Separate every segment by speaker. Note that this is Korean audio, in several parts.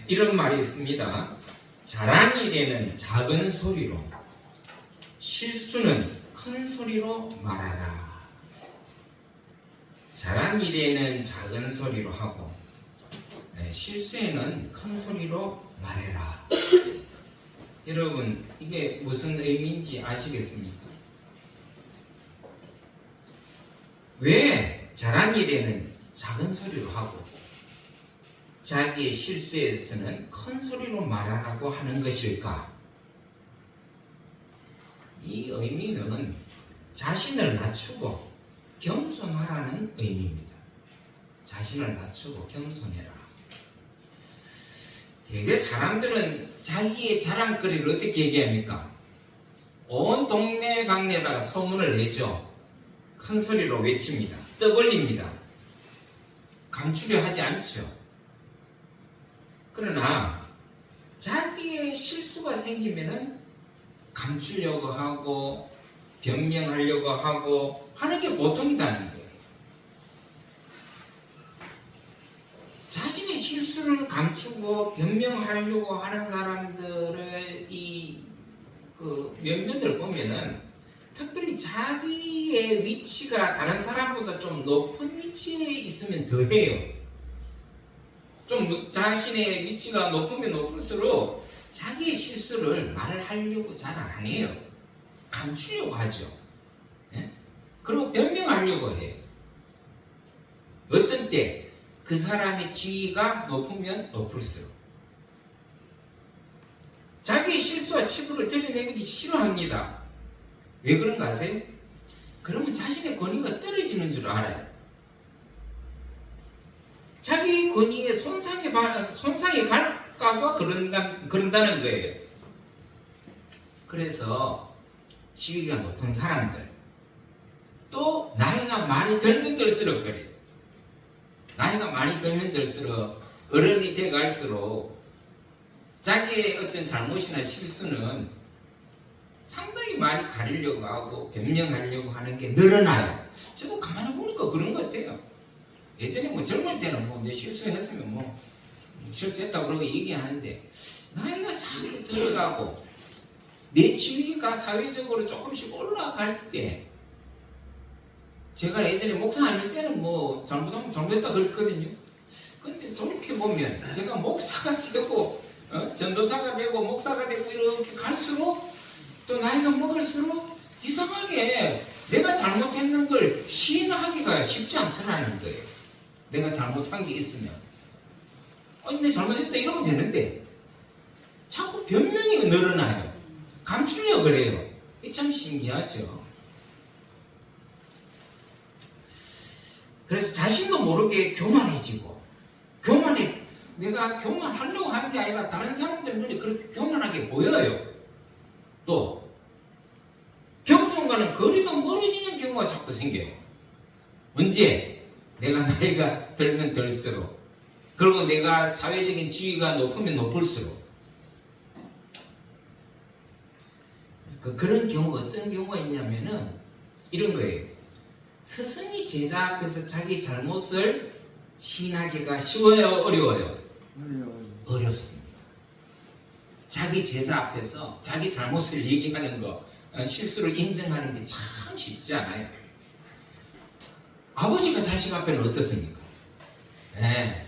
Speaker 1: 이런 말이 있습니다. 잘한 일에는 작은 소리로, 실수는 큰 소리로 말하라. 잘한 일에는 작은 소리로 하고, 실수에는 큰 소리로 말해라. 여러분, 이게 무슨 의미인지 아시겠습니까? 왜 잘한 일에는 작은 소리로 하고 자기의 실수에 대해서는 큰 소리로 말하라고 하는 것일까? 이 의미는 자신을 낮추고 겸손하라는 의미입니다. 자신을 낮추고 겸손해라. 대개 사람들은 자기의 자랑거리를 어떻게 얘기합니까? 온 동네방네다가 소문을 내죠. 큰 소리로 외칩니다. 떠벌립니다. 감추려 하지 않죠. 그러나 자기의 실수가 생기면은 감추려고 하고 변명하려고 하고 하는 게 보통이라는 거예요. 자신의 실수를 감추고 변명하려고 하는 사람들의 면면을 보면은 특별히 자기의 위치가 다른 사람보다 좀 높은 위치에 있으면 더해요. 좀 자신의 위치가 높으면 높을수록 자기의 실수를 말하려고 잘 안 해요. 감추려고 하죠. 그리고 변명하려고 해요. 어떤 때 그 사람의 지위가 높으면 높을수록 자기의 실수와 치부를 드러내기 싫어합니다. 왜 그런가 아세요? 그러면 자신의 권위가 떨어지는 줄 알아요. 자기 권위에 손상이 갈까봐 그런다는 거예요. 그래서 지위가 높은 사람들, 또 나이가 많이 들면 들수록 그래요. 나이가 많이 들면 들수록 어른이 돼 갈수록 자기의 어떤 잘못이나 실수는 상당히 많이 가리려고 하고 변명하려고 하는 게 늘어나요. 저도 가만히 보니까 그런 것 같아요. 예전에 젊을 때는 내 실수했으면 실수했다고 그러고 얘기하는데 나이가 자꾸 들어가고 내 지위가 사회적으로 조금씩 올라갈 때 제가 예전에 목사할 때는 잘못하면 잘못했다 그랬거든요. 근데 돌이켜보면 제가 목사가 되고 전도사가 되고 목사가 되고 이렇게 갈수록 또 나이가 먹을수록 이상하게 내가 잘못했는 걸 시인하기가 쉽지 않더라는 거예요. 내가 잘못한 게 있으면 내 잘못했다 이러면 되는데 자꾸 변명이 늘어나요. 감추려고 그래요. 이게 참 신기하죠. 그래서 자신도 모르게 교만해지고 내가 교만하려고 하는 게 아니라 다른 사람들 눈에 그렇게 교만하게 보여요. 또 겸손과는 거리가 멀어지는 경우가 자꾸 생겨요. 언제? 내가 나이가 들면 들수록, 그리고 내가 사회적인 지위가 높으면 높을수록. 그런 경우 어떤 경우가 있냐면은 이런 거예요. 스승이 제자 앞에서 자기 잘못을 시인하기가 쉬워요, 어려워요? 어렵습니다. 자기 제자 앞에서 자기 잘못을 얘기하는 거, 실수를 인정하는 게 참 쉽지 않아요. 아버지가 자식 앞에는 어떻습니까?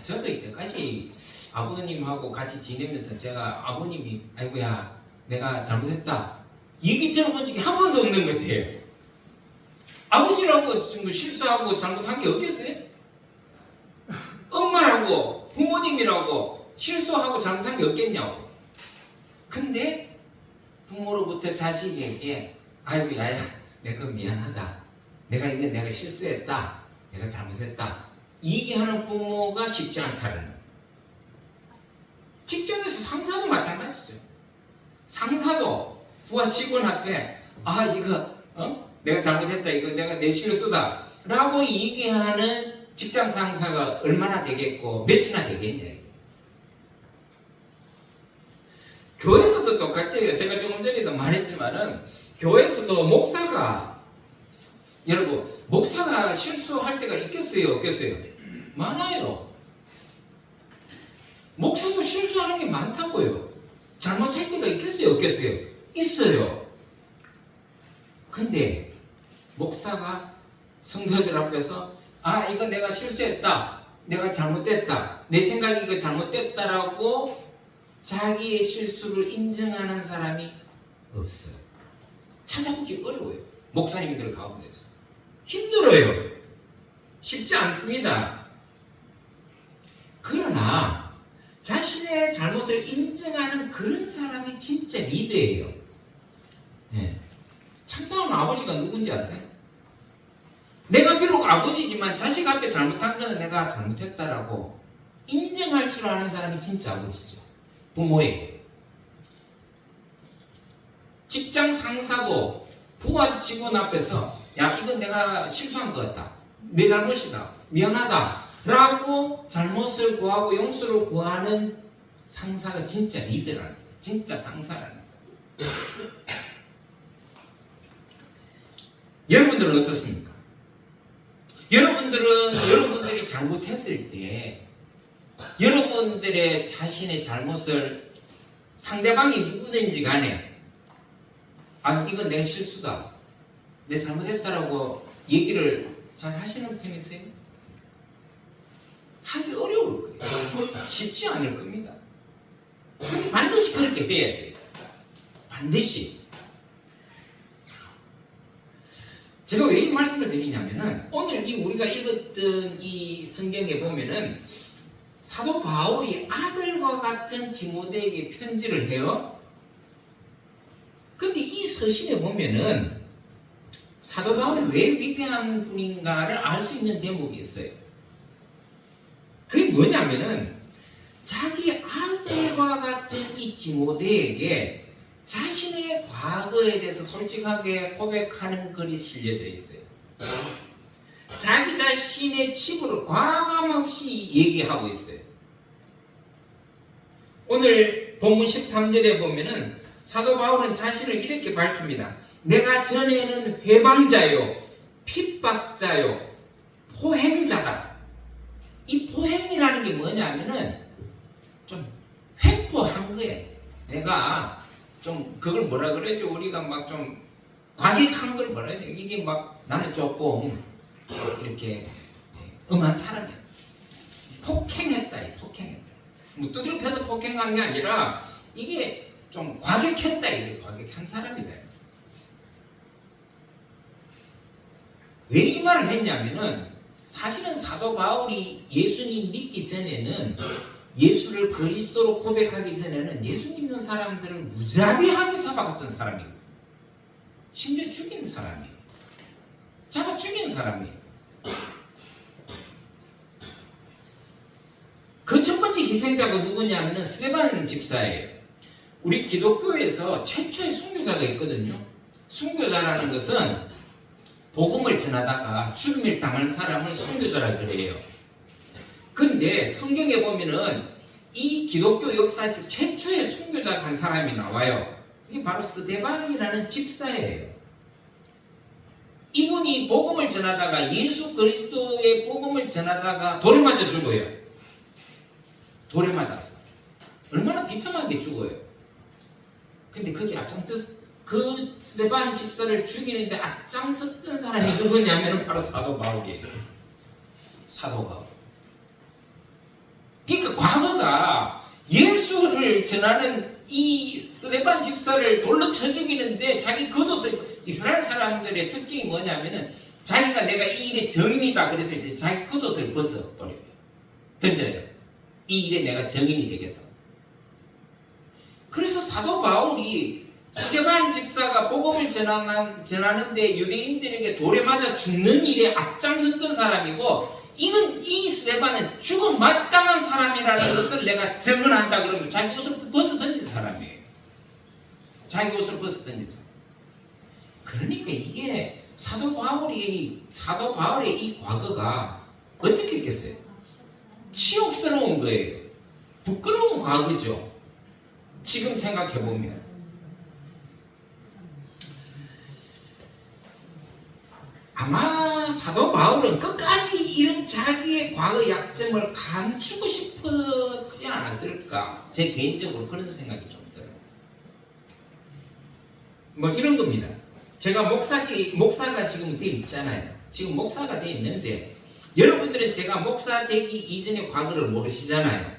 Speaker 1: 저도 이때까지 아버님하고 같이 지내면서 제가 아버님이 아이고야 내가 잘못했다 얘기 들어본 적이 한 번도 없는 것 같아요. 아버지라고 실수하고 잘못한 게 없겠어요? 엄마라고 부모님이라고 실수하고 잘못한 게 없겠냐고. 근데 부모로부터 자식에게 아이고 야야 내가 미안하다, 내가 실수했다, 내가 잘못했다 얘기하는 부모가 쉽지 않다는 거예요. 직장에서 상사도 마찬가지죠. 상사도 부하 직원 앞에 이거 내가 잘못했다, 이거 내가 내 실수다 라고 얘기하는 직장 상사가 얼마나 되겠고 몇이나 되겠냐. 교회에서도 똑같아요. 제가 조금 전에도 말했지만은 교회에서도 목사가 실수할 때가 있겠어요, 없겠어요? 많아요. 목사도 실수하는 게 많다고요. 잘못할 때가 있겠어요, 없겠어요? 있어요. 근데 목사가 성도들 앞에서 이거 내가 실수했다, 내가 잘못됐다, 내 생각이 이거 잘못됐다라고 자기의 실수를 인정하는 사람이 없어요. 찾아보기 어려워요. 목사님들 가운데서 힘들어요. 쉽지 않습니다. 그러나 자신의 잘못을 인정하는 그런 사람이 진짜 리더예요. 네. 참다운 아버지가 누군지 아세요? 내가 비록 아버지지만 자식 앞에 잘못한 거는 내가 잘못했다라고 인정할 줄 아는 사람이 진짜 아버지죠. 부모예요. 직장 상사도 부하 직원 앞에서 야, 이건 내가 실수한 것 같다, 내 잘못이다, 미안하다 라고 잘못을 구하고 용서를 구하는 상사가 진짜 리더라는 거예요. 진짜 상사라는 거예요. 여러분들은 어떻습니까? 여러분들이 잘못했을 때 여러분들의 자신의 잘못을 상대방이 누구든지 간에 이건 내 실수다, 내 잘못했다라고 얘기를 잘 하시는 편이세요? 하기 어려울 거예요. 쉽지 않을 겁니다. 반드시 그렇게 해야 돼요. 반드시. 제가 왜 이 말씀을 드리냐면은 오늘 우리가 읽었던 이 성경에 보면은 사도 바울이 아들과 같은 디모데에게 편지를 해요. 근데 이 서신에 보면은 사도 바울이 왜 위대한 분인가를 알 수 있는 대목이 있어요. 그게 뭐냐면은 자기 아들과 같은 이 디모데에게 자신의 과거에 대해서 솔직하게 고백하는 글이 실려져 있어요. 자기 자신의 치부를 과감없이 얘기하고 있어요. 오늘 본문 13절에 보면은 사도 바울은 자신을 이렇게 밝힙니다. 내가 전에는 회방자요, 핍박자요, 포행자다. 이 포행이라는 게 뭐냐면은 좀 횡포한 거예요. 내가 좀 그걸 뭐라 그러죠? 우리가 막 좀 과격한 걸 뭐라 그러죠? 이게 막 나는 조금 이렇게 엄한 사람이야. 폭행했다. 뭐 두드려 패서 폭행한 게 아니라 이게 좀 과격했다. 이게 과격한 사람이다. 왜 이 말을 했냐면은 사실은 사도 바울이 예수님 믿기 전에는 예수를 그리스도로 고백하기 전에는 예수 믿는 사람들을 무자비하게 잡아갔던 사람이에요. 심지어 죽인 사람이에요. 잡아 죽인 사람이에요. 그 첫 번째 희생자가 누구냐면 스데반 집사예요. 우리 기독교에서 최초의 순교자가 있거든요. 순교자라는 것은 복음을 전하다가 죽임을 당한 사람을 순교자라 그래요. 근데 성경에 보면은 이 기독교 역사에서 최초의 순교자 한 사람이 나와요. 이게 바로 스데반이라는 집사예요. 이분이 복음을 전하다가 예수 그리스도의 복음을 전하다가 돌에 맞아 죽어요. 돌에 맞았어. 얼마나 비참하게 죽어요. 근데 거기 그 스데반 집사를 죽이는데 앞장섰던 사람이 누구냐면 바로 사도 바울이에요. 사도 바울. 그러니까 과거가 예수를 전하는 이 스데반 집사를 돌로 쳐 죽이는데 자기 겉옷을, 이스라엘 사람들의 특징이 뭐냐면은 자기가 내가 이 일의 정인이다 그래서 이제 자기 겉옷을 벗어버려요. 던져요. 이 일에 내가 정인이 되겠다. 그래서 사도 바울이 스데반 집사가 복음을 전하는데 유대인들에게 돌에 맞아 죽는 일에 앞장섰던 사람이고, 이 스데반은 죽음 마땅한 사람이라는 것을 내가 증언한다 그러면 자기 옷을 벗어 던진 사람이에요. 자기 옷을 벗어 던진 사람. 그러니까 이게 사도 바울의 이 과거가 어떻게 했겠어요? 치욕스러운 거예요. 부끄러운 과거죠. 지금 생각해보면. 아마 사도 바울은 끝까지 이런 자기의 과거 약점을 감추고 싶었지 않았을까. 않았을까? 제 개인적으로 그런 생각이 좀 들어요. 뭐 이런 겁니다. 제가 목사가 지금 돼 있잖아요. 지금 목사가 돼 있는데 여러분들은 제가 목사 되기 이전의 과거를 모르시잖아요.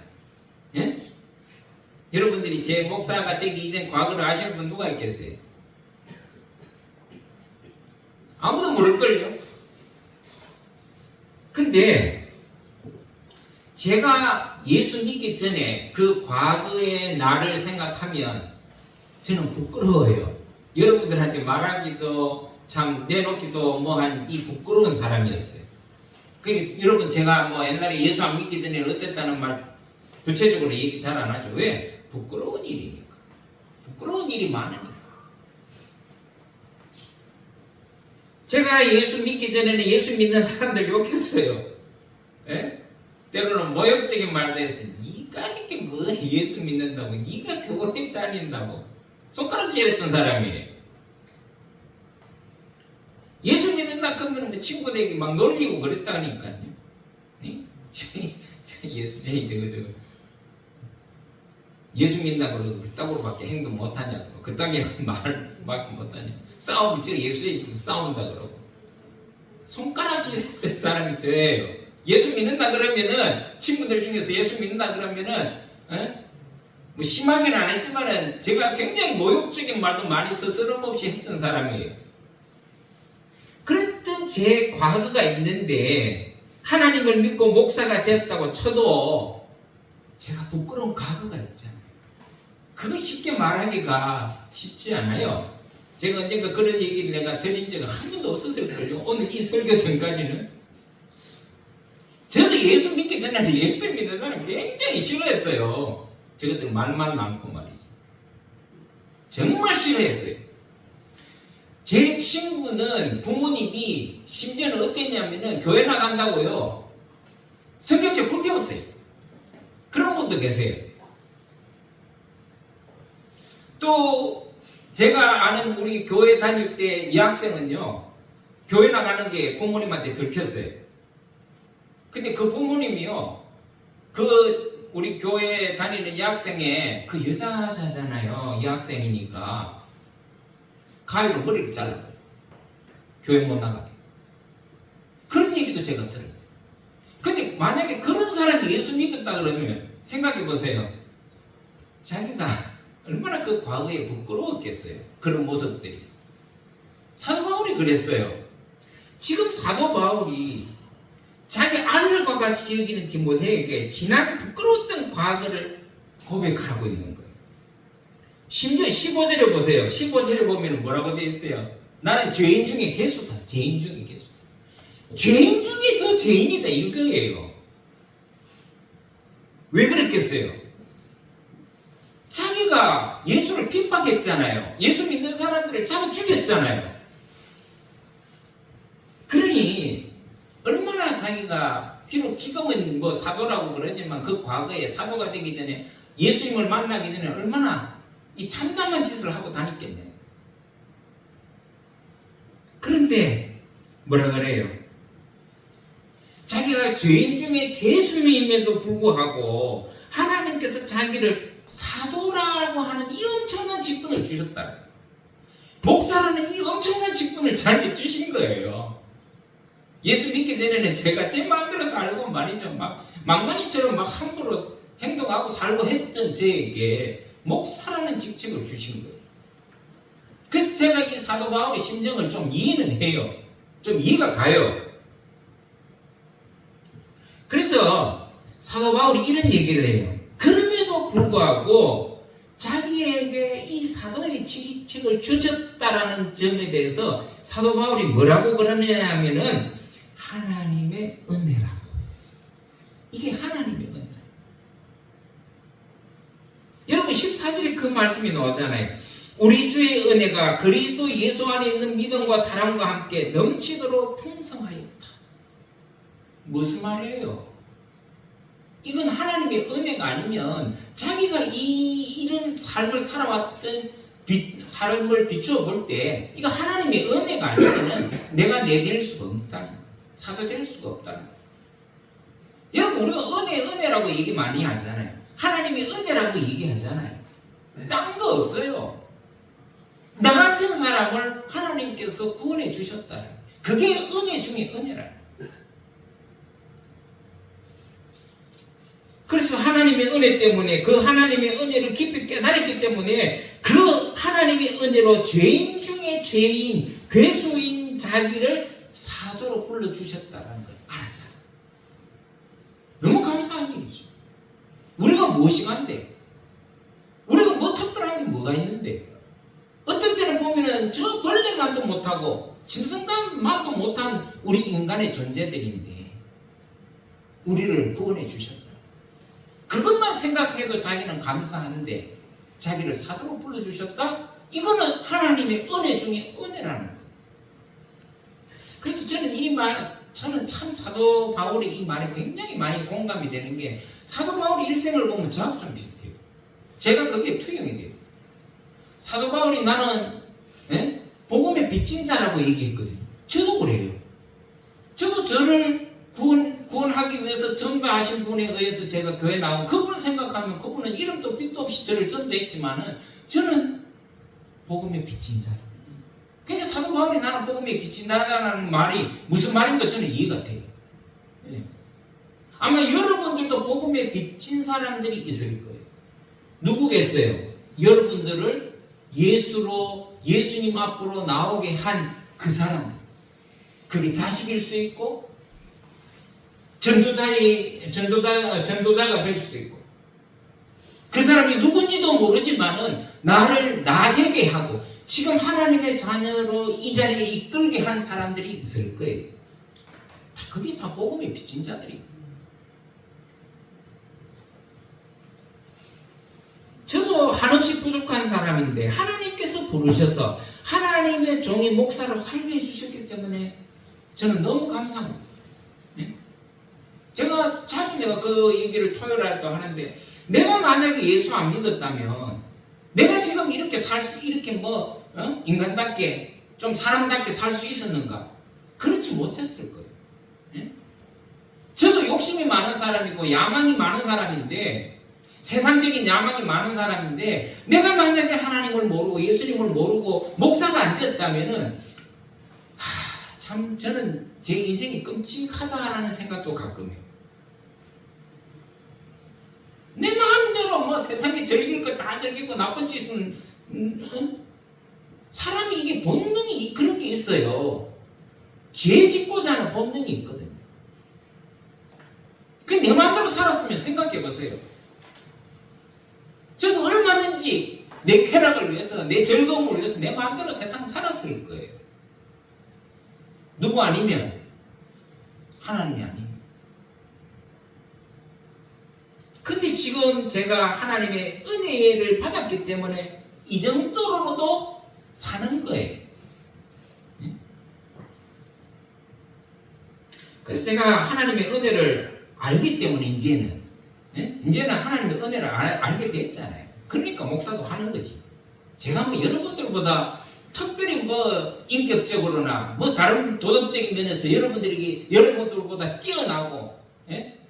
Speaker 1: 예? 여러분들이 제 목사가 되기 이전 과거를 아시는 분 누가 있겠어요? 아무도 모를걸요? 근데 제가 예수 믿기 전에 그 과거의 나를 생각하면 저는 부끄러워요. 여러분들한테 말하기도 참 내놓기도 뭐한 이 부끄러운 사람이었어요. 그러니까 여러분 제가 뭐 옛날에 예수 안 믿기 전에 어땠다는 말 구체적으로 얘기 잘 안 하죠. 왜? 부끄러운 일이니까. 부끄러운 일이 많으니까. 제가 예수 믿기 전에는 예수 믿는 사람들 욕했어요. 예? 때로는 모욕적인 말도 했어요. 니가 이게 뭐 예수 믿는다고, 니가 교회 다닌다고 손가락질했던 사람이에요. 예수 믿는다 그러면 뭐 친구들에게 막 놀리고 그랬다니까요. 네? 저거 예수 믿는다 그러고 그따구로밖에 행동 못하냐고, 그따구로 말밖에 못하냐. 싸우면 제가 예수에 있어서 싸운다 그러고. 손가락질했던 사람이 저예요. 예수 믿는다 그러면은 친구들 중에서 예수 믿는다 그러면은 뭐 심하게는 안 했지만은 제가 굉장히 모욕적인 말도 많이 스스럼없이 했던 사람이에요. 그랬던 제 과거가 있는데 하나님을 믿고 목사가 되었다고 쳐도 제가 부끄러운 과거가 있잖아요. 그걸 쉽게 말하기가 쉽지 않아요. 제가 언젠가 그런 얘기를 내가 드린 적은 한 번도 없었을걸요. 오늘 이 설교 전까지는. 저도 예수 믿기 전에는 예수 믿는 사람 굉장히 싫어했어요. 저것들 말만 많고 말이죠. 정말 싫어했어요. 제 친구는 부모님이 심지어는 어땠냐면은 교회 나간다고요. 성경책 불태웠어요. 그런 분도 계세요. 또 제가 아는 우리 교회 다닐 때 여학생은요, 교회 나가는 게 부모님한테 들켰어요. 근데 그 부모님이요, 그 우리 교회 다니는 여학생의 그 여자잖아요. 여학생이니까 가위로 머리를 잘라요. 교회 못 나가게. 그런 얘기도 제가 들었어요. 근데 만약에 그런 사람이 예수 믿었다 그러면 생각해 보세요. 자기가 얼마나 그 과거에 부끄러웠겠어요. 그런 모습들이. 사도 바울이 그랬어요. 지금 사도 바울이 자기 아들과 같이 여기는 디모데에게 지난 부끄러웠던 과거를 고백하고 있는 거예요. 심지어 15절에 보세요. 15절에 보면 뭐라고 되어 있어요? 나는 죄인 중에 개수다. 죄인 중에 개수. 죄인 중에 더 죄인이다 이거예요. 왜 그랬겠어요? 자기가 예수를 핍박했잖아요. 예수 믿는 사람들을 잡아 죽였잖아요. 그러니 얼마나 자기가 비록 지금은 뭐 사도라고 그러지만 그 과거에 사도가 되기 전에 예수님을 만나기 전에 얼마나 이 참담한 짓을 하고 다녔겠네요. 그런데 뭐라 그래요? 자기가 죄인 중에 개수임에도 불구하고 하나님께서 자기를 사도라고 하는 이 엄청난 직분을 주셨다. 목사라는 이 엄청난 직분을 자기에 주신 거예요. 예수 믿기 전에는 제가 제 마음대로 살고 말이죠. 막 망나니처럼 막 함부로 행동하고 살고 했던 저에게 목사라는 직책을 주신 거예요. 그래서 제가 이 사도 바울의 심정을 좀 이해는 해요. 좀 이해가 가요. 그래서 사도 바울이 이런 얘기를 해요. 그럼에도 불구하고 자기에게 이 사도의 직책을 주셨다라는 점에 대해서 사도 바울이 뭐라고 그러냐면은 하나님의 은혜라고. 이게 하나님의 은혜. 여러분 14절에 그 말씀이 나오잖아요. 우리 주의 은혜가 그리스도 예수 안에 있는 믿음과 사랑과 함께 넘치도록 풍성하였다. 무슨 말이에요? 이건 하나님의 은혜가 아니면 자기가 이런 삶을 살아왔던 삶을 비추어 볼 때 이거 하나님의 은혜가 아니면 내가 내될 수가 없다. 사도 될 수가 없다. 여러분 우리가 은혜라고 얘기 많이 하잖아요. 하나님의 은혜라고 얘기하잖아요. 딴 거 없어요. 나 같은 사람을 하나님께서 구원해 주셨다. 그게 은혜 중에 은혜라. 그래서 하나님의 은혜 때문에, 그 하나님의 은혜를 깊이 깨달았기 때문에 그 하나님의 은혜로 죄인 중에 죄인, 괴수인 자기를 사도로 불러주셨다는 걸 알았다. 너무 감사한 일이죠. 우리가 무엇이간데? 우리가 뭐 특별한 게 뭐가 있는데? 어떤 때는 보면은 저 벌레만도 못하고 짐승만도 못한 우리 인간의 존재들인데 우리를 구원해 주셨다. 그것만 생각해도 자기는 감사하는데 자기를 사도로 불러주셨다? 이거는 하나님의 은혜 중에 은혜라는 거예요. 그래서 저는 참 사도 바울의 이 말에 굉장히 많이 공감이 되는 게, 사도 바울의 일생을 보면 저하고 좀 비슷해요. 제가 그게 투영이 돼요. 사도 바울이 나는 복음의 빚진 자라고 얘기했거든요. 저도 그래요. 저도 저를 구원하기 위해서 전배하신 분에 의해서 제가 교회 나오고, 그분을 생각하면 그분은 이름도 빚도 없이 저를 전도했지만은 저는 복음의 빚진 자. 그러니까 사도 바울이 나는 복음의 빚진 자라는 말이 무슨 말인가 저는 이해가 돼요. 예. 아마 여러분들도 복음의 빚진 사람들이 있을 거예요. 누구겠어요? 여러분들을 예수님 앞으로 나오게 한 그 사람들. 그게 자식일 수 있고 전도자가 될 수도 있고, 그 사람이 누군지도 모르지만은 나를 나되게 하고 지금 하나님의 자녀로 이 자리에 이끌게 한 사람들이 있을 거예요. 그게 다 복음의 빚진 자들이에요. 저도 한없이 부족한 사람인데 하나님께서 부르셔서 하나님의 종이 목사로 살게 해주셨기 때문에 저는 너무 감사합니다. 제가 자주 그 얘기를 토요일날 또 하는데, 내가 만약에 예수 안 믿었다면 내가 지금 이렇게 인간답게 좀 사람답게 살 수 있었는가? 그렇지 못했을 거예요. 저도 욕심이 많은 사람이고 야망이 많은 사람인데, 세상적인 야망이 많은 사람인데, 내가 만약에 하나님을 모르고 예수님을 모르고 목사가 안 됐다면은 참 저는 제 인생이 끔찍하다라는 생각도 가끔 해요. 내 마음대로 세상에 즐길 거 다 즐기고 나쁜 짓은 사람이 이게 본능이 그런 게 있어요. 죄 짓고자 하는 본능이 있거든요. 내 마음대로 살았으면 생각해 보세요. 저도 얼마든지 내 쾌락을 위해서, 내 즐거움을 위해서 내 마음대로 세상 살았을 거예요. 누구 아니면 하나님이 아닙니다. 근데 지금 제가 하나님의 은혜를 받았기 때문에 이 정도로도 사는 거예요. 그래서 제가 하나님의 은혜를 알기 때문에 이제는 하나님의 은혜를 알게 됐잖아요. 그러니까 목사도 하는 거지. 제가 여러분들보다 특별히 인격적으로나 다른 도덕적인 면에서 여러분들보다 뛰어나고,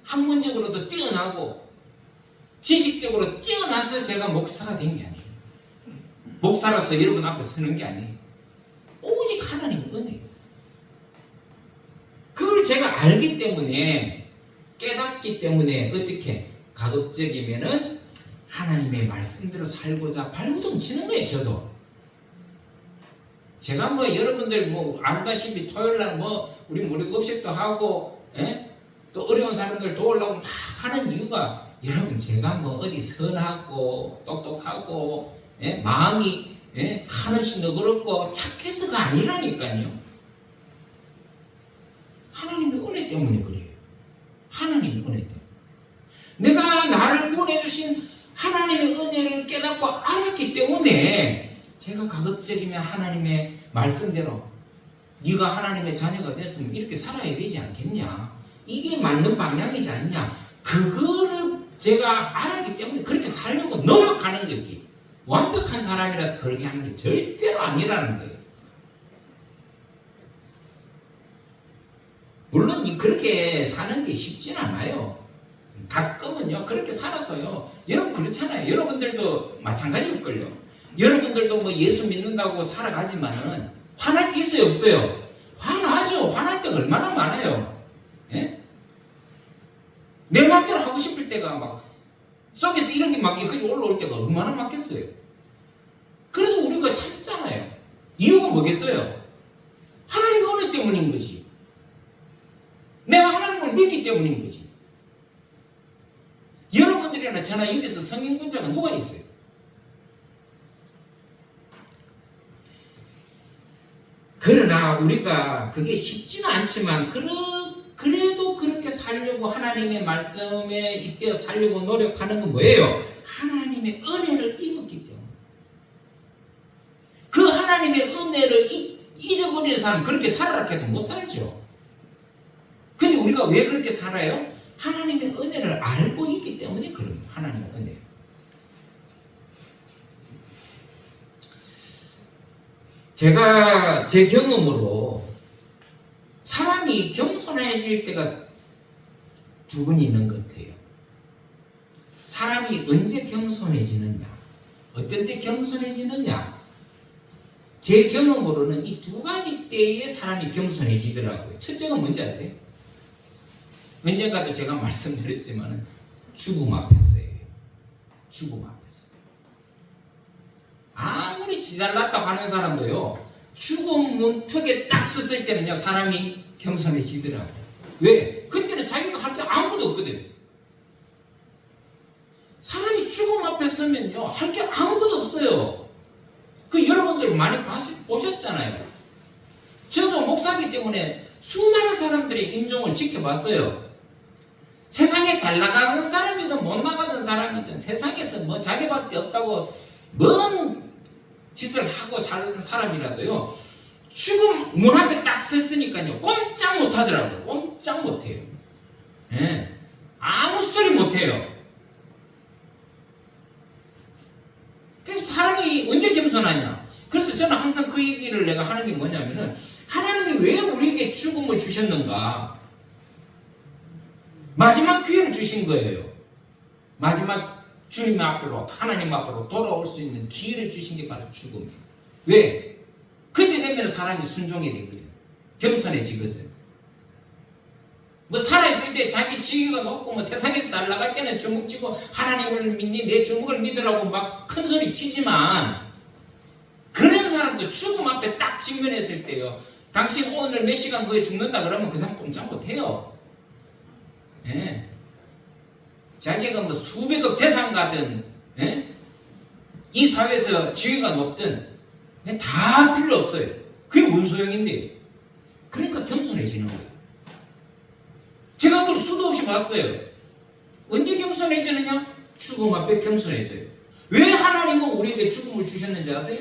Speaker 1: 학문적으로도 뛰어나고 지식적으로 뛰어나서 제가 목사가 된 게 아니에요. 목사로서 여러분 앞에 서는 게 아니에요. 오직 하나님의 은혜예요. 그걸 제가 알기 때문에, 깨닫기 때문에 어떻게 가급적이면은 하나님의 말씀대로 살고자 발버둥 치는 거예요. 저도 제가 여러분들 알다시피 토요일날 우리 무료급식도 하고, 또 어려운 사람들 도우려고 막 하는 이유가, 여러분 제가 어디 선하고 똑똑하고 마음이 한없이 너그럽고 착해서가 아니라니까요. 하나님의 은혜 때문에 그래요. 하나님의 은혜 때문에. 내가 나를 구원해 주신 하나님의 은혜를 깨닫고 알았기 때문에 제가 가급적이면 하나님의 말씀대로 네가 하나님의 자녀가 됐으면 이렇게 살아야 되지 않겠냐, 이게 맞는 방향이지 않냐, 그거를 제가 알았기 때문에 그렇게 살려고 노력하는 거지. 완벽한 사람이라서 그렇게 하는 게 절대로 아니라는 거예요. 물론 그렇게 사는 게 쉽진 않아요. 가끔은요 그렇게 살아도요 여러분 그렇잖아요. 여러분들도 마찬가지일걸요. 여러분들도 뭐 예수 믿는다고 살아가지만은 화날 게 있어요 없어요? 화나죠. 화날 때가 얼마나 많아요. 예? 내 마음대로 하고 싶을 때가 막 속에서 이런 게 막 이렇게 올라올 때가 얼마나 많겠어요. 그래서 우리가 참잖아요. 이유가 뭐겠어요? 하나님의 은혜 때문인 거지. 내가 하나님을 믿기 때문인 거지. 여러분들이나 저나 여기서 성인군자가 누가 있어요? 그러나 우리가 그게 쉽지는 않지만 그래도 그렇게 살려고 하나님의 말씀에 잇대어 살려고 노력하는 건 뭐예요? 하나님의 은혜를 입었기 때문에. 그 하나님의 은혜를 잊어버리는 사람은 그렇게 살아라 해도 못 살죠. 근데 우리가 왜 그렇게 살아요? 하나님의 은혜를 알고 있기 때문에 그런 하나님의 은혜. 제가 제 경험으로 사람이 겸손해질 때가 두 번 있는 것 같아요. 사람이 언제 겸손해지느냐? 어떤 때 겸손해지느냐? 제 경험으로는 이 두 가지 때에 사람이 겸손해지더라고요. 첫째가 뭔지 아세요? 언젠가도 제가 말씀드렸지만 죽음 앞에서예요. 죽음 앞에서. 아무리 지잘났다고 하는 사람도요. 죽음 문턱에 딱 섰을 때는요. 사람이 겸손해지더라고요. 왜? 그때는 자기가 할 게 아무것도 없거든. 사람이 죽음 앞에 서면요. 할 게 아무것도 없어요. 그 여러분들 많이 보셨잖아요. 저도 목사기 때문에 수많은 사람들의 인종을 지켜봤어요. 세상에 잘 나가는 사람이든 못 나가는 사람이든 세상에서 뭐 자기밖에 없다고 뭔 짓을 하고 사는 사람이라도요. 죽음 문 앞에 딱 섰으니까요. 꼼짝 못 하더라고요. 꼼짝 못 해요. 예. 아무 소리 못 해요. 그래서 사람이 언제 겸손하냐? 그래서 저는 항상 그 얘기를 내가 하는 게 뭐냐면은 하나님이 왜 우리에게 죽음을 주셨는가? 마지막 기회를 주신 거예요. 마지막 주님 앞으로 하나님 앞으로 돌아올 수 있는 기회를 주신 게 바로 죽음이에요. 왜? 그때 되면 사람이 순종이 되거든. 겸손해지거든. 뭐 살아있을 때 자기 지위가 높고 뭐 세상에서 잘 나갈 때는 주먹쥐고 하나님을 믿니 내 주먹을 믿으라고 막 큰 소리 치지만 그런 사람도 죽음 앞에 딱 직면했을 때요. 당신 오늘 몇 시간 후에 죽는다 그러면 그 사람 꼼짝 못해요. 예. 자기가 뭐 수백억 재산가든 예? 이 사회에서 지위가 높든 다 필요 없어요. 그게 뭔 소용인데? 그러니까 겸손해지는 거예요. 제가 그걸 수도 없이 봤어요. 언제 겸손해지느냐? 죽음 앞에 겸손해져요. 왜 하나님은 우리에게 죽음을 주셨는지 아세요?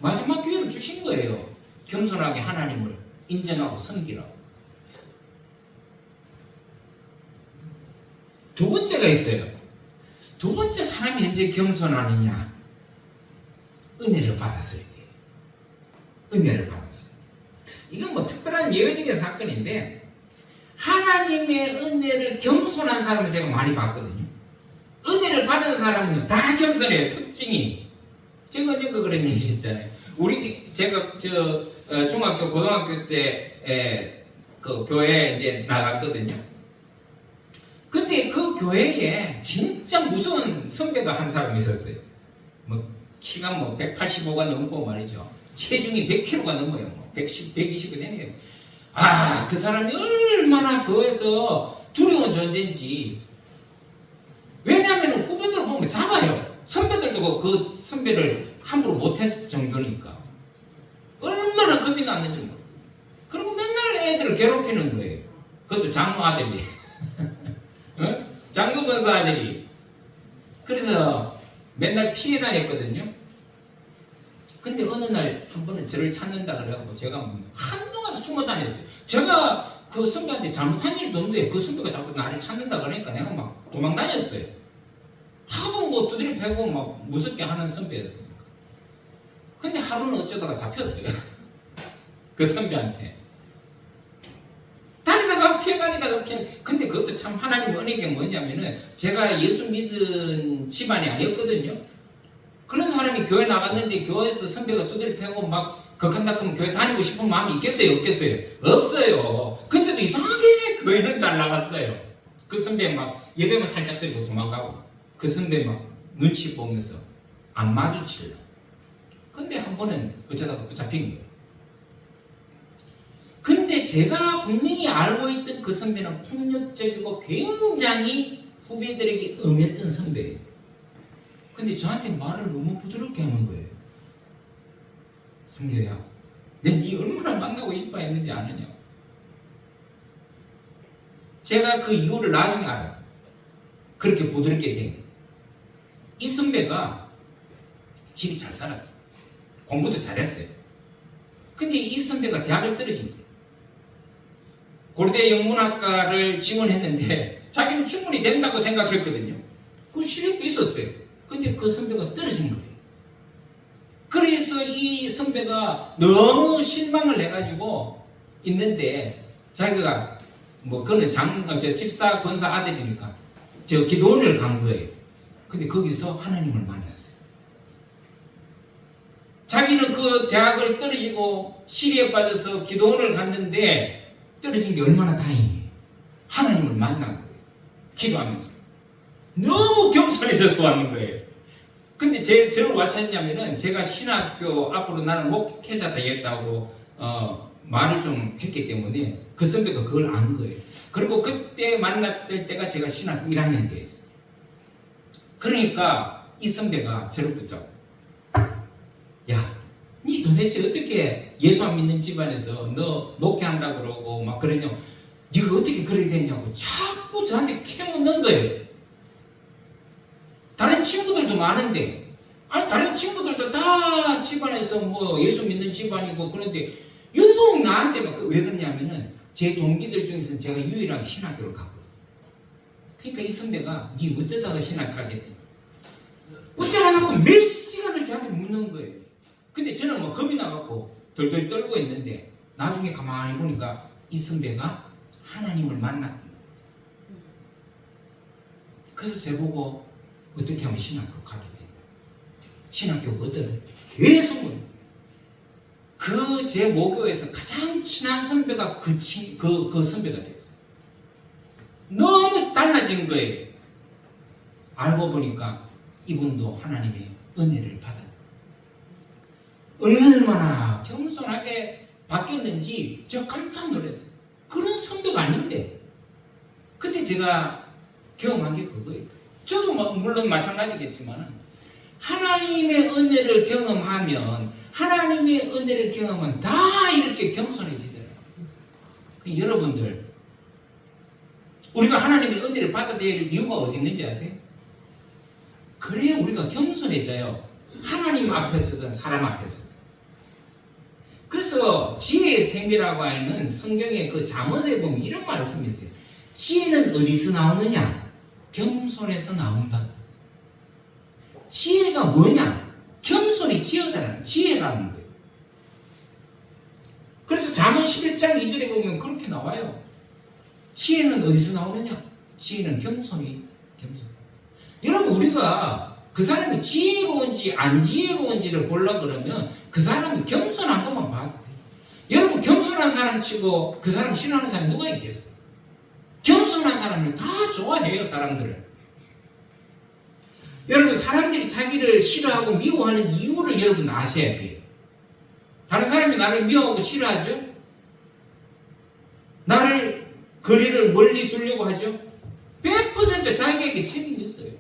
Speaker 1: 마지막 기회를 주신 거예요. 겸손하게 하나님을 인정하고 섬기라고. 두 번째가 있어요. 두 번째 사람이 언제 겸손하느냐? 은혜를 받았을 때. 은혜를 받았을 때. 이건 뭐 특별한 예외적인 사건인데 하나님의 은혜를 겸손한 사람을 제가 많이 봤거든요. 은혜를 받은 사람은 다 겸손해요. 특징이. 제가 그런 얘기 했잖아요. 제가 중학교, 고등학교 때 그 교회에 이제 나갔거든요. 근데 그 교회에 진짜 무서운 선배가 한 사람이 있었어요. 뭐 키가 뭐 185가 넘고 말이죠. 체중이 100kg가 넘어요. 뭐 110, 120이 되네요. 아, 그 사람이 얼마나 교회에서 두려운 존재인지. 왜냐하면 후배들 보면 잡아요. 선배들도 그 선배를 함부로 못했을 정도니까. 얼마나 겁이 났는지 모르겠어요. 그리고 맨날 애들을 괴롭히는 거예요. 그것도 장로 아들이. 어? 장로 권사 아들이. 그래서 맨날 피해 다녔거든요. 근데 어느 날 한 번은 저를 찾는다 그래갖고 제가 한동안 숨어 다녔어요. 제가 그 선배한테 잘못한 일도 없는데 그 선배가 자꾸 나를 찾는다 그러니까 내가 막 도망 다녔어요. 하도 뭐 두드려 패고 막 무섭게 하는 선배였으니까. 근데 하루는 어쩌다가 잡혔어요. 그 선배한테. 다니다가 교회 다니다가 그냥 근데 그것도 참 하나님 은혜가 뭐냐면은 제가 예수 믿은 집안이 아니었거든요. 그런 사람이 교회 나갔는데 교회에서 선배가 두드려 패고 막 극한다 그러면 교회 다니고 싶은 마음이 있겠어요? 없겠어요? 없어요. 근데도 이상하게 교회는 잘 나갔어요. 그 선배 막 예배만 살짝 드리고 도망가고 그 선배 막 눈치 보면서 안 마주치려고. 근데 한 번은 어쩌다가 붙잡힌 거예요. 근데 제가 분명히 알고 있던 그 선배는 폭력적이고 굉장히 후배들에게 엄했던 선배예요. 근데 저한테 말을 너무 부드럽게 하는 거예요. 성규야, 내가 네 얼마나 만나고 싶어 했는지 아느냐. 제가 그 이유를 나중에 알았어요. 그렇게 부드럽게 된 게. 이 선배가 집이 잘 살았어요. 공부도 잘했어요. 근데 이 선배가 대학을 떨어진 거예요. 고려대 영문학과를 지원했는데 자기는 충분히 된다고 생각했거든요. 그 실력도 있었어요. 근데 그 선배가 떨어진 거예요. 그래서 이 선배가 너무 실망을 해가지고 있는데 자기가 뭐 그는 집사 권사 아들이니까 저 기도원을 간 거예요. 근데 거기서 하나님을 만났어요. 자기는 그 대학을 떨어지고 시리에 빠져서 기도원을 갔는데 떨어진 게 얼마나 다행이에요. 하나님을 만난 거예요. 기도하면서. 너무 겸손해서 왔는 거예요. 근데 저를 왜 찾냐면은 제가 신학교 앞으로 나는 목회자 되겠다고 말을 좀 했기 때문에 그 선배가 그걸 안 거예요. 그리고 그때 만났을 때가 제가 신학교 1학년 때였어요. 그러니까 이 선배가 저를 붙잡고 야, 니 도대체 어떻게 예수 안 믿는 집안에서 너 목회한다고 그러고 막 그러냐고 니가 어떻게 그러게 됐냐고 자꾸 저한테 캐묻는 거예요. 다른 친구들도 많은데 아니 다른 친구들도 다 집안에서 뭐 예수 믿는 집안이고 그런데 유독 나한테 막 왜 그러냐면은 제 동기들 중에서 제가 유일하게 신학교를 갔거든. 그러니까 이 선배가 니 어쩌다가 신학하게 됐냐 어쩌라고 몇 시간을 저한테 묻는 거예요. 근데 저는 뭐 겁이 나갖고 덜덜 떨고 있는데 나중에 가만히 보니까 이 선배가 하나님을 만났던 거예요. 그래서 제보고 어떻게 하면 신학교 가게 된다. 신학교가 어떤 계속 그 제 모교에서 가장 친한 선배가 그 선배가 됐어요. 너무 달라진 거예요. 알고 보니까 이분도 하나님의 은혜를 받았어요. 얼마나 겸손하게 바뀌었는지 제가 깜짝 놀랐어요. 그런 선배가 아닌데 그때 제가 경험한 게 그거예요. 저도 물론 마찬가지겠지만 하나님의 은혜를 경험하면 하나님의 은혜를 경험하면 다 이렇게 겸손해지더라고요. 여러분들 우리가 하나님의 은혜를 받아들일 이유가 어디 있는지 아세요? 그래야 우리가 겸손해져요. 하나님 앞에서든 사람 앞에서든. 그래서 지혜의 셈이라고 하는 성경의 그 잠언에 보면 이런 말씀이 있어요. 지혜는 어디서 나오느냐? 겸손에서 나온다. 지혜가 뭐냐? 겸손이 지혜라는 거예요. 그래서 잠언 11장 2절에 보면 그렇게 나와요. 지혜는 어디서 나오느냐? 지혜는 겸손이 겸손. 여러분 우리가 그 사람이 지혜로운지 안 지혜로운지를 보려고 그러면 그 사람이 겸손한 것만 봐도 돼요. 여러분 겸손한 사람 치고 그 사람 싫어하는 사람이 누가 있겠어요? 겸손한 사람을 다 좋아해요. 사람들을. 여러분 사람들이 자기를 싫어하고 미워하는 이유를 여러분 아셔야 돼요. 다른 사람이 나를 미워하고 싫어하죠? 나를 거리를 멀리 두려고 하죠? 100% 자기에게 책임이 있어요.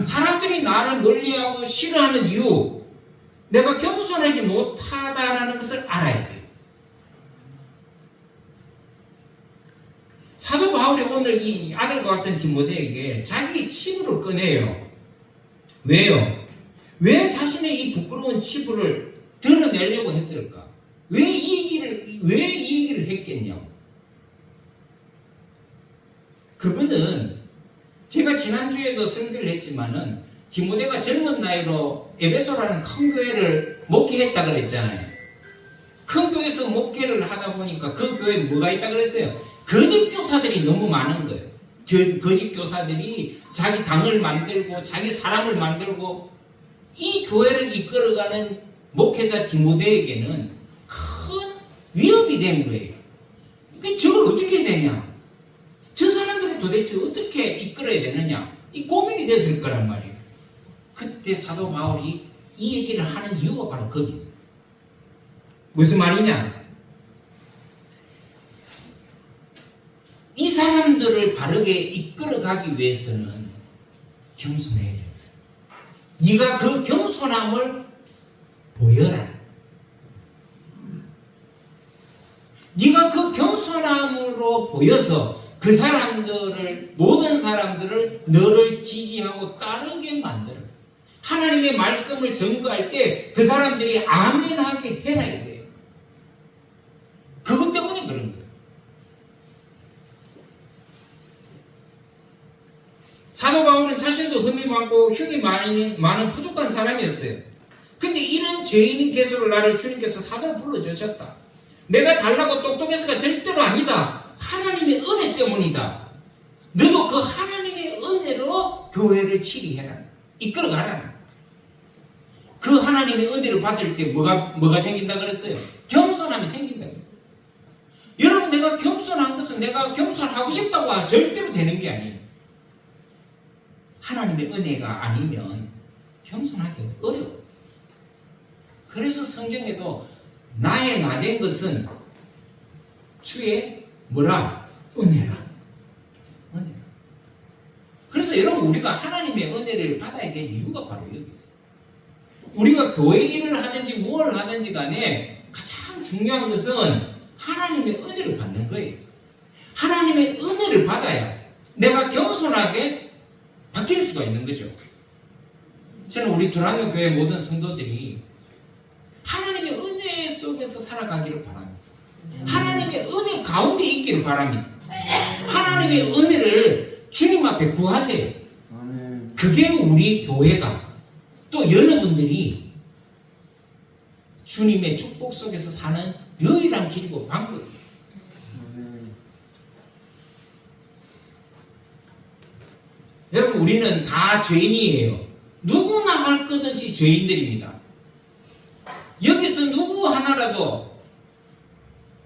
Speaker 1: 사람들이 나를 멀리하고 싫어하는 이유, 내가 겸손하지 못하다라는 것을 알아야 돼요. 사도 바울이 오늘 이 아들과 같은 디모데에게 자기 치부를 꺼내요. 왜요? 왜 자신의 이 부끄러운 치부를 드러내려고 했을까? 왜 이 얘기를 했겠냐? 그분은 제가 지난주에도 설교를 했지만은 디모데가 젊은 나이로 에베소라는 큰 교회를 목회했다 그랬잖아요. 큰 교회에서 목회를 하다 보니까 그 교회에 뭐가 있다 그랬어요? 거짓 교사들이 너무 많은 거예요. 거짓 교사들이 자기 당을 만들고 자기 사람을 만들고 이 교회를 이끌어가는 목회자 디모데에게는 큰 위협이 된 거예요. 그러니까 저걸 어떻게 해야 되냐? 저 사람들을 도대체 어떻게 이끌어야 되느냐? 이 고민이 됐을 거란 말이에요. 그때 사도 바울이 이 얘기를 하는 이유가 바로 거기. 무슨 말이냐? 이 사람들을 바르게 이끌어가기 위해서는 겸손해야 된다. 네가 그 겸손함을 보여라. 네가 그 겸손함으로 보여서 그 사람들을, 모든 사람들을 너를 지지하고 따르게 만들어. 하나님의 말씀을 전거할 때 그 사람들이 아멘하게 해야 돼요. 그것 때문에 그런 거예요. 사도 바울은 자신도 흠이 많고 흉이 많은 부족한 사람이었어요. 근데 이런 죄인인 개수를 나를 주님께서 사도로 불러주셨다. 내가 잘나고 똑똑해서가 절대로 아니다. 하나님의 은혜 때문이다. 너도 그 하나님의 은혜로 교회를 치리해라. 이끌어가라. 그 하나님의 은혜를 받을 때 뭐가 생긴다 그랬어요? 겸손함이 생긴다. 여러분, 내가 겸손한 것은 내가 겸손하고 싶다고 절대로 되는 게 아니에요. 하나님의 은혜가 아니면 겸손하기 어려워. 그래서 성경에도 나의 나된 것은 주의 뭐라? 은혜라. 은혜. 그래서 여러분, 우리가 하나님의 은혜를 받아야 될 이유가 바로 여기 있어요. 우리가 교회 일을 하든지 뭘 하든지 간에 가장 중요한 것은 하나님의 은혜를 받는 거예요. 하나님의 은혜를 받아야 내가 겸손하게 바뀔 수가 있는 거죠. 저는 우리 두란노 교회 모든 성도들이 하나님의 은혜 속에서 살아가기를 바랍니다. 하나님의 은혜 가운데 있기를 바랍니다. 하나님의 은혜를 주님 앞에 구하세요. 그게 우리 교회가, 또 여러분들이 주님의 축복 속에서 사는 유일한 길이고 방법이에요. 여러분, 우리는 다 죄인이에요. 누구나 할 것 없이 죄인들입니다. 여기서 누구 하나라도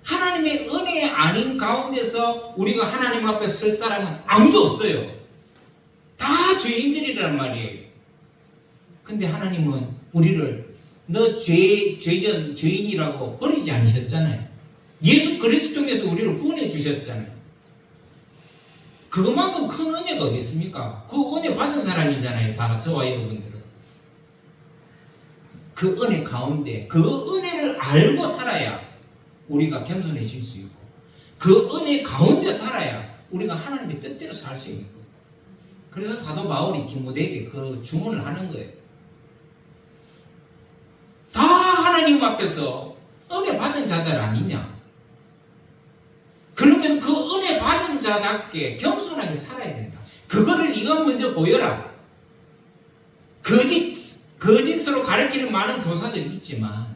Speaker 1: 하나님의 은혜 아닌 가운데서 우리가 하나님 앞에 설 사람은 아무도 없어요. 다 죄인들이란 말이에요. 근데 하나님은 우리를 너 죄인이라고 버리지 않으셨잖아요. 예수 그리스도 통해서 우리를 구원해 주셨잖아요. 그것만큼 큰 은혜가 어디 있습니까? 그 은혜 받은 사람이잖아요. 다 저와 여러분들은. 그 은혜 가운데 그 은혜를 알고 살아야 우리가 겸손해질 수 있고, 그 은혜 가운데 살아야 우리가 하나님의 뜻대로 살 수 있는 거예요. 그래서 사도 바울이 디모데에게 그 주문을 하는 거예요. 다 하나님 앞에서 은혜 받은 자들 아니냐? 그러면 그 은혜 받은 자답게 겸손하게 살아야 된다. 그거를 네가 먼저 보여라. 거짓으로 가르치는 많은 교사들이 있지만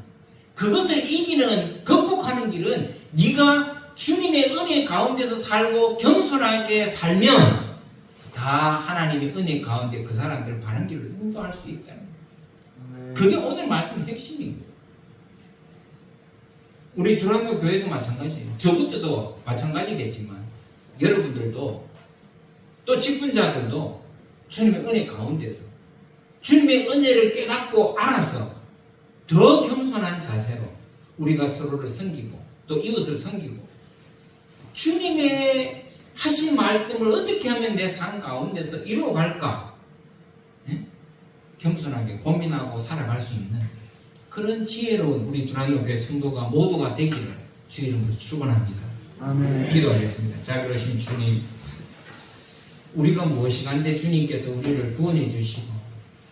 Speaker 1: 그것을 이기는, 극복하는 길은 네가 주님의 은혜 가운데서 살고 겸손하게 살면 다 하나님의 은혜 가운데 그 사람들을 바른 길로 인도할 수 있다는 거예요. 그게 오늘 말씀 핵심입니다. 우리 두란노 교회도 마찬가지예요. 저부터도 마찬가지겠지만 여러분들도 또 직분자들도 주님의 은혜 가운데서 주님의 은혜를 깨닫고 알아서 더 겸손한 자세로 우리가 서로를 섬기고 또 이웃을 섬기고 주님의 하신 말씀을 어떻게 하면 내 삶 가운데서 이루어갈까? 네? 겸손하게 고민하고 살아갈 수 있는 그런 지혜로운 우리 두란노 교회 성도가 모두가 되기를 주 이름으로 축원합니다. 아멘. 기도하겠습니다. 자, 그러신 주님, 우리가 무엇이간데 주님께서 우리를 구원해 주시고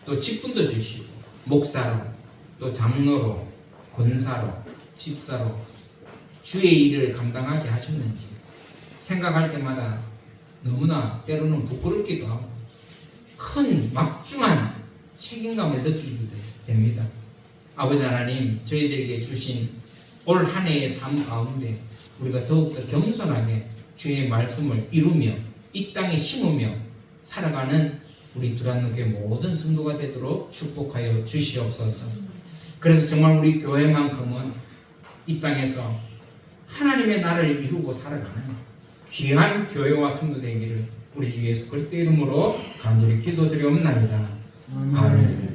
Speaker 1: 또 직분도 주시고 목사로 또 장로로 권사로 집사로 주의 일을 감당하게 하셨는지 생각할 때마다 너무나 때로는 부끄럽기도 하고 큰 막중한 책임감을 느끼게 됩니다. 아버지 하나님, 저희들에게 주신 올 한 해의 삶 가운데 우리가 더욱더 겸손하게
Speaker 2: 주의 말씀을 이루며 이 땅에 심으며 살아가는 우리 두란노교회 모든 성도가 되도록 축복하여 주시옵소서. 그래서 정말 우리 교회만큼은 이 땅에서 하나님의 나라를 이루고 살아가는 귀한 교회와 성도 되기를 우리 주 예수 그리스도 이름으로 간절히 기도드리옵나이다. 아멘.